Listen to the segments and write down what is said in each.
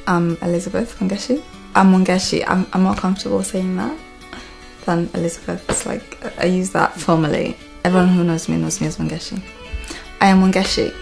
I'm Elizabeth Wangeci. I'm Wangeci. I'm more comfortable saying that than Elizabeth. It's like, I use that formally. Everyone who knows me as Wangeci. I am Wangeci.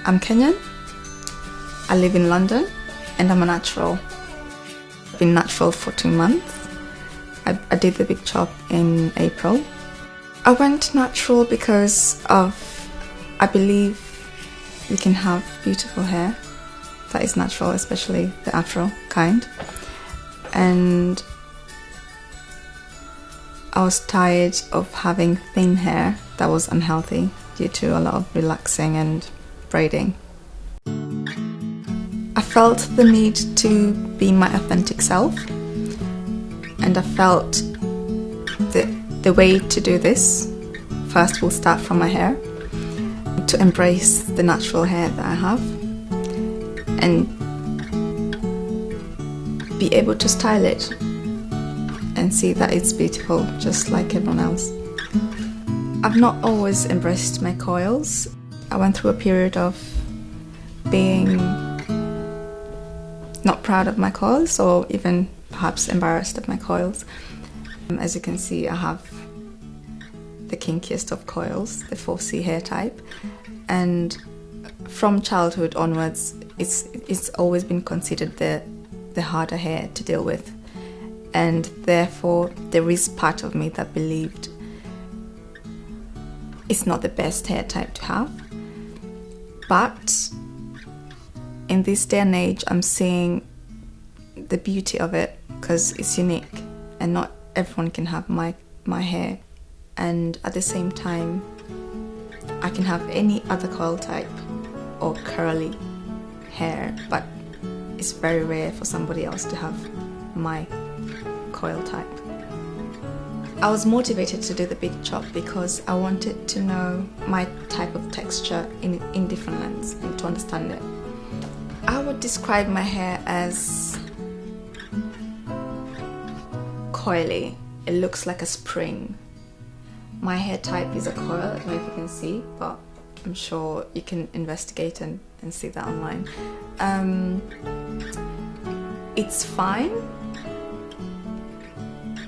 I'm Kenyan. I live in London and I'm a natural. I've been natural for 2 months. I did the big chop in April. I went natural because I believe we can have beautiful hair that is natural, especially the afro kind. And I was tired of having thin hair that was unhealthy due to a lot of relaxing and braiding. I felt the need to be my authentic self, and I felt the way to do this first will start from my hair, to embrace the natural hair that I have and be able to style it and see that it's beautiful just like everyone else. I've not always embraced my coils. I went through a period of being not proud of my coils, or even perhaps embarrassed of my coils. As you can see, I have the kinkiest of coils, the 4C hair type, and from childhood onwards it's always been considered the harder hair to deal with, and therefore there is part of me that believed it's not the best hair type to have. But in this day and age, I'm seeing the beauty of it because it's unique and not everyone can have my hair. And at the same time, I can have any other coil type or curly hair, but it's very rare for somebody else to have my coil type. I was motivated to do the big chop because I wanted to know my type of texture in different lengths and to understand it. I would describe my hair as coily. It looks like a spring. My hair type is a coil, I don't know if you can see, but I'm sure you can investigate and see that online. It's fine,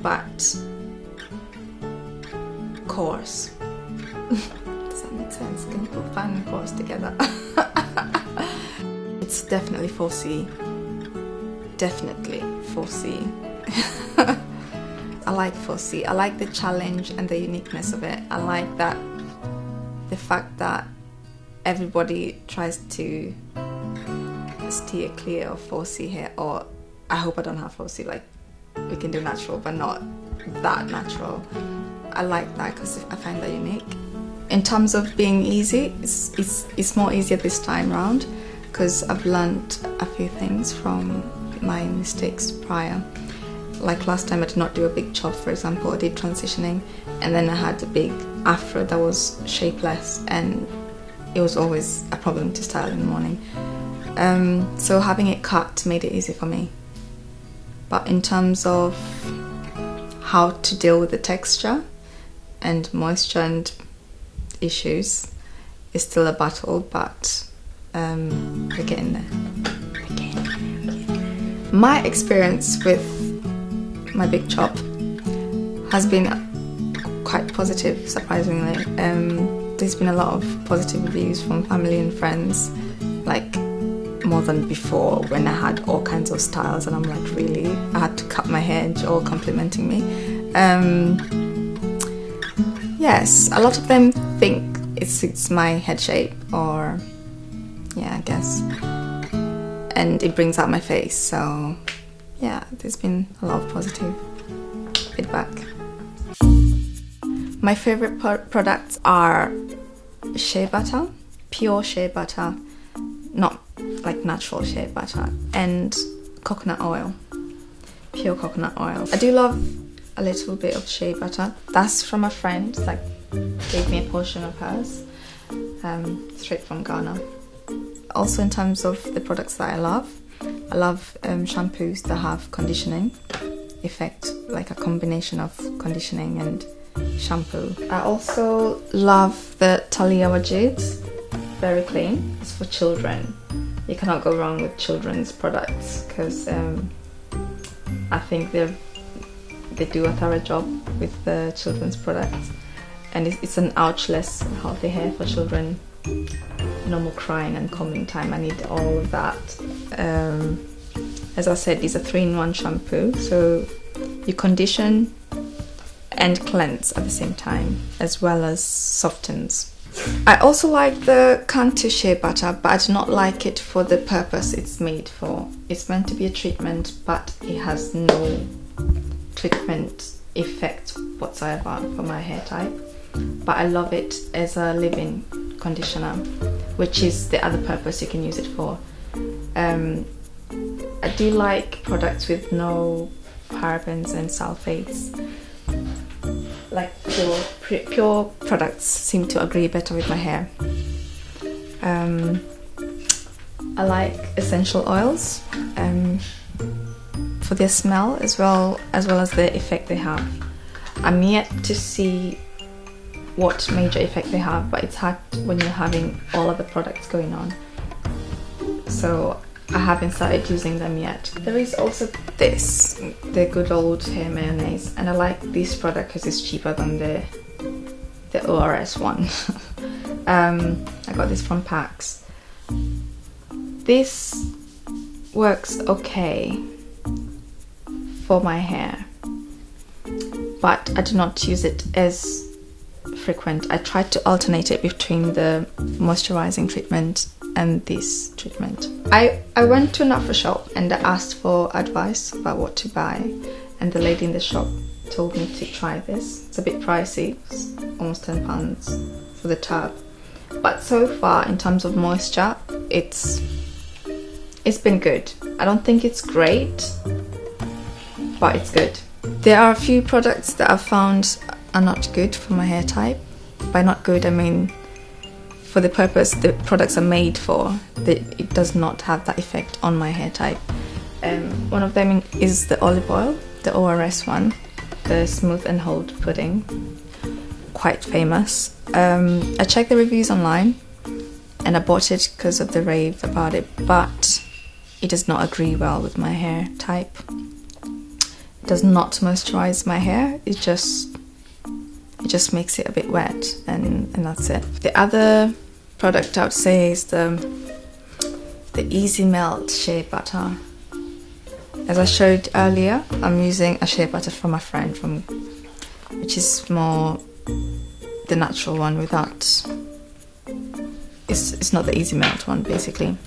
but coarse. Does that make sense? Can you put fine and coarse together? It's definitely 4C. Definitely 4C. I like 4C. I like the challenge and the uniqueness of it. I like that the fact that everybody tries to steer clear of 4C hair, or I hope I don't have 4C, like we can do natural but not that natural. I like that because I find that unique. In terms of being easy, it's more easier this time round because I've learned a few things from my mistakes prior. Like last time I did not do a big chop, for example. I did transitioning and then I had a big afro that was shapeless, and it was always a problem to style in the morning. So having it cut made it easy for me. But in terms of how to deal with the texture and moisture and issues, is still a battle, but we're getting there. My experience with my big chop has been quite positive, surprisingly. There's been a lot of positive reviews from family and friends, like more than before when I had all kinds of styles and I'm like, really? I had to cut my hair and you're all complimenting me. Yes, a lot of them think it suits my head shape, or yeah, I guess, and it brings out my face, so yeah, there's been a lot of positive feedback. My favourite products are shea butter, pure shea butter, not like natural shea butter, and coconut oil, pure coconut oil. I do love a little bit of shea butter. That's from a friend that gave me a portion of hers, straight from Ghana. Also, in terms of the products that I love shampoos that have conditioning, effect, like a combination of conditioning and shampoo. I also love the Talia Wajids. Very clean. It's for children. You cannot go wrong with children's products because I think they do a thorough job with the children's products, and it's an ouchless healthy hair for children. No more crying and combing time. I need all of that. As I said, it's a 3-in-1 shampoo, so you condition and cleanse at the same time, as well as softens. I also like the Cantu shea butter, but I do not like it for the purpose it's made for. It's meant to be a treatment, but it has no treatment effect whatsoever for my hair type. But I love it as a leave-in conditioner, which is the other purpose you can use it for. I do like products with no parabens and sulfates. Like pure products seem to agree better with my hair. I like essential oils for their smell as well as the effect they have. I'm yet to see what major effect they have, but it's hard when you're having all of the products going on. So I haven't started using them yet. There is also this, the good old hair mayonnaise, and I like this product because it's cheaper than the ORS one. I got this from Pax. This works okay for my hair, but I do not use it as frequent. I try to alternate it between the moisturizing treatment and this treatment. I went to an offer shop and I asked for advice about what to buy, and the lady in the shop told me to try this. It's a bit pricey, it's almost £10 for the tub, but so far in terms of moisture it's been good. I don't think it's great, but it's good. There are a few products that I've found are not good for my hair type. By not good I mean for the purpose the products are made for, it does not have that effect on my hair type. One of them is the olive oil, the ORS one, the Smooth and Hold pudding, quite famous. I checked the reviews online and I bought it because of the rave about it, but it does not agree well with my hair type. It does not moisturize my hair, it just makes it a bit wet, and that's it. The other product I would say is the Easy Melt shea butter. As I showed earlier, I'm using a shea butter from a friend, which is more the natural one without. It's not the Easy Melt one, basically.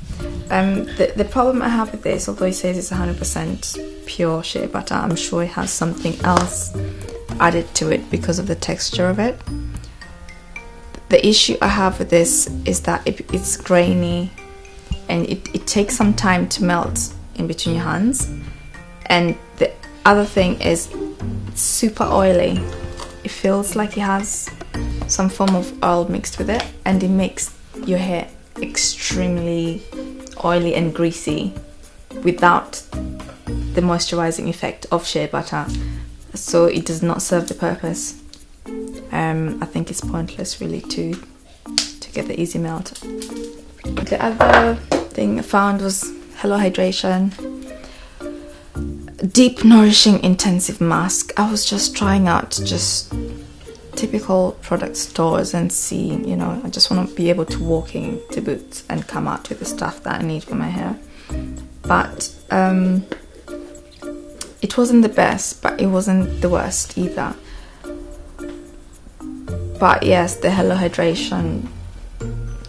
The problem I have with this, although it says it's 100% pure shea butter, I'm sure it has something else added to it because of the texture of it. The issue I have with this is that it's grainy and it takes some time to melt in between your hands, and the other thing is it's super oily. It feels like it has some form of oil mixed with it, and it makes your hair extremely oily and greasy without the moisturizing effect of shea butter. So it does not serve the purpose. I think it's pointless really to get the Easy Melt. The other thing I found was Hello Hydration Deep Nourishing Intensive Mask. I was just trying out just typical product stores and see, you know, I just want to be able to walk into Boots and come out with the stuff that I need for my hair. But it wasn't the best, but it wasn't the worst either. But yes, the Hello Hydration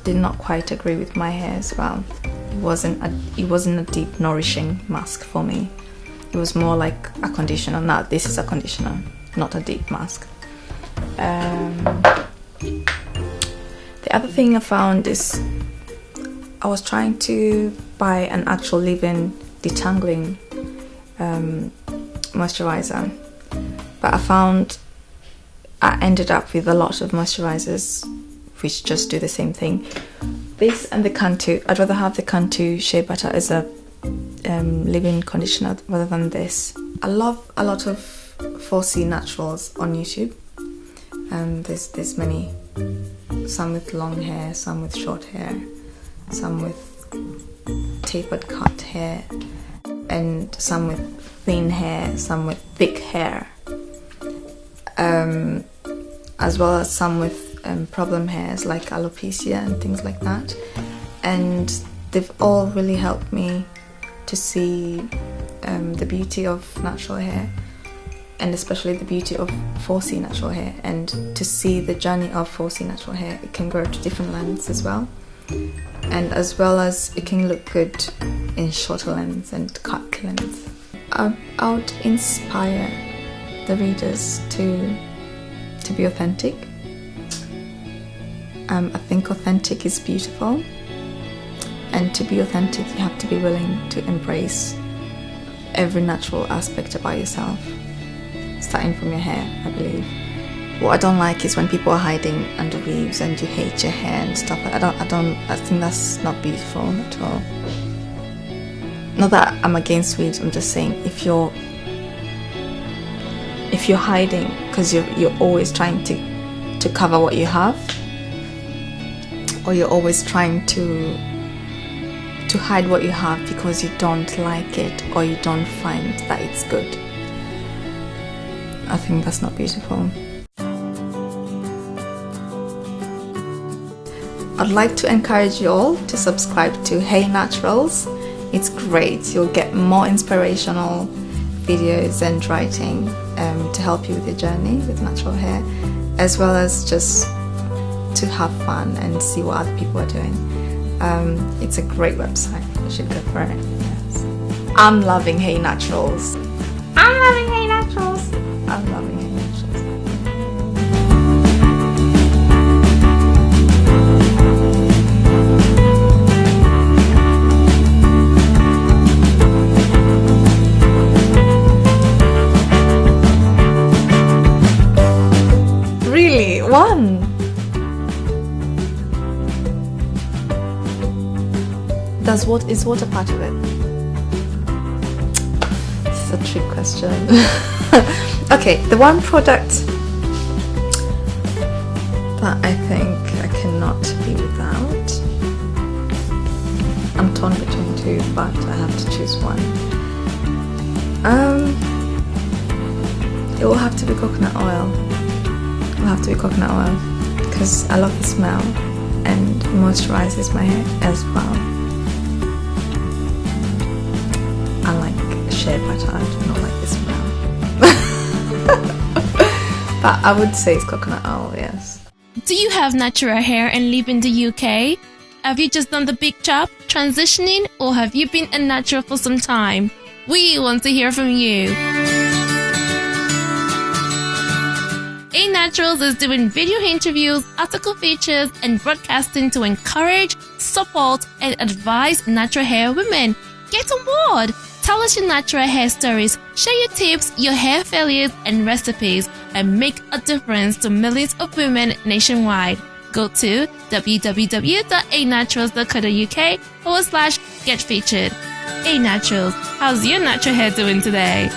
did not quite agree with my hair as well. It wasn't a deep nourishing mask for me. It was more like a conditioner. Now this is a conditioner, not a deep mask. The other thing I found is I was trying to buy an actual leave-in detangling moisturizer, but I ended up with a lot of moisturizers which just do the same thing. This and the Cantu, I'd rather have the Cantu shea butter as a leave-in conditioner rather than this. I love a lot of 4C naturals on YouTube. There's many. Some with long hair, some with short hair, some with tapered cut hair, and some with thin hair, some with thick hair, as well as some with problem hairs like alopecia and things like that. And they've all really helped me to see the beauty of natural hair, and especially the beauty of 4C natural hair, and to see the journey of 4C natural hair. It can grow to different lengths as well, and as well as it can look good in shorter lengths and cut lengths. I would inspire the readers to be authentic. I think authentic is beautiful, and to be authentic you have to be willing to embrace every natural aspect about yourself, starting from your hair, I believe. What I don't like is when people are hiding under weaves and you hate your hair and stuff. I think that's not beautiful at all. Not that I'm against weaves, I'm just saying if you're hiding because you're always trying to cover what you have, or you're always trying to hide what you have because you don't like it or you don't find that it's good, I think that's not beautiful. I'd like to encourage you all to subscribe to Hey Naturals. It's great. You'll get more inspirational videos and writing to help you with your journey with natural hair, as well as just to have fun and see what other people are doing. It's a great website. You should go for it. Yes. I'm loving Hey Naturals. I'm loving Hey Naturals. I'm loving Hey Naturals. Really? One? Is what a part of it? This is a trick question. Okay, the one product that I think I cannot be without, I'm torn between two, but I have to choose one. It will have to be coconut oil. It will have to be coconut oil because I love the smell and it moisturizes my hair as well. I like shea butter, I do not like the smell. But I would say it's coconut oil, yes. Do you have natural hair and live in the UK? Have you just done the big chop, transitioning, or have you been a natural for some time? We want to hear from you. A Naturals is doing video interviews, article features, and broadcasting to encourage, support, and advise natural hair women. Get on board! Tell us your natural hair stories, share your tips, your hair failures, and recipes, and make a difference to millions of women nationwide. Go to www.anaturals.co.uk/get featured. A Naturals, how's your natural hair doing today?